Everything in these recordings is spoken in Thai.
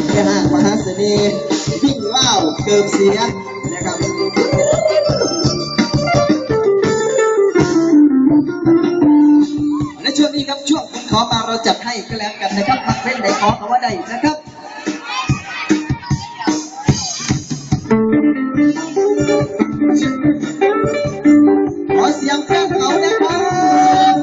แค่ห่างมหาเสน่ห์วิ่งเล่าเกิมเสียนะครับและช่วงนี้ครับช่วงคุณขอมาเราจัดให้ก็แล้วกันนะครับมักเพลงไหนขอเอาไว้ได้นะครับขอเสียงแฟนเขานะครับ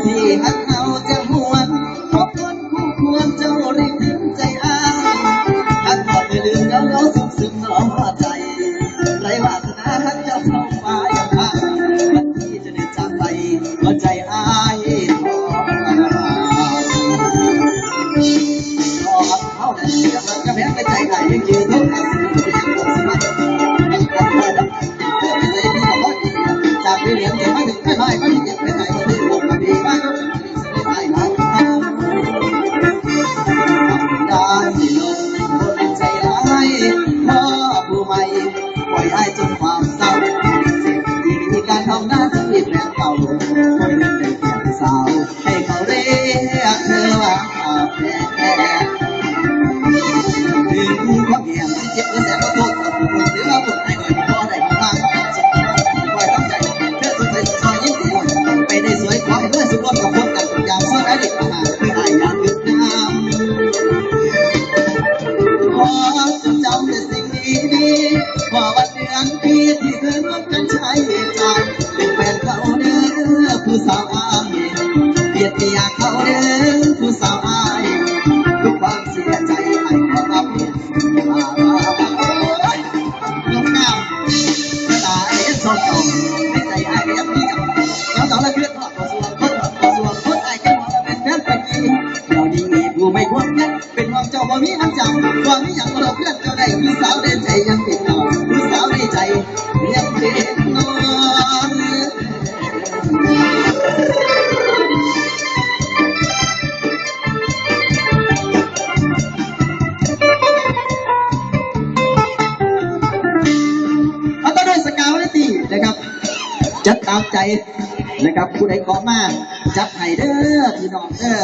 ที่หักเขาจะหวนพบคนคู่ควรเจ้ารีบถึงใจอ้ายหักหมดไม่ลืมแล้วเราซึมซึมหนอใจไรวาสนาหักเจ้าท้องฟ้าอย่างพายวันที่จะได้จากไปหัวใจอ้ายรอเขาได้กำลังกระแพงในใจไหนยังยืนทุกข์ยังปวดสมัยยังปวดคอยดับเพื่อไม่ใจพี่กับพ่อจากที่เหลียงเก็บมาถึงไม่ไม่ก็ยังไม่ไหนที่ลงมาดีมากได้ลงคนใจร้ายพ่อผู้ใหม่ปล่อยให้จนความเศร้าเจ็บดีการทำหน้าที่แฟนเก่าคนเดินในแก่สาวให้เขาเรียกเธอว่าแฟนถึงความเหี่ยมเจ็บแสนก็โทษหรือว่าบุญให้หน่อยพอได้มากปล่อยตั้งใจเธอสดใสสดยิ้มดีไปได้สวยขอให้เพื่อนสุขร่วมกับคนกันอย่างสวยและเด็กมาคืออายอยากดึกน้ำขอจดจำแต่สิ่งดีๆขอวันเดือนปีที่เคยร่วมกันใช้ใจเป็นแฟนเขาเด้อผู้สาวอายเบียดเบียดเขาเด้อผู้สาวอายทุกความเสียใจให้ขอรับเพียงลงน้ำกระดาษเอ็นสองเก่าในใจอายยังมีกับแล้วต่อละเพื่อนทอดต่อส่วนคนอายกันว่าเป็นแฟนตะกี้เราดีผู้ไม่ควรกันเป็นห่วงเจ้าบ่มีอันจังว่ามีอย่างเราเพื่อนเจ้าได้ผู้สาวในใจยังติดต่อผู้สาวในใจยังติดนอนเอาต้นด้วยสกาวและตีนะครับจัดตามใจนะครับผู้ใดขอมาจัดให้เด้อพี่น้องเด้อ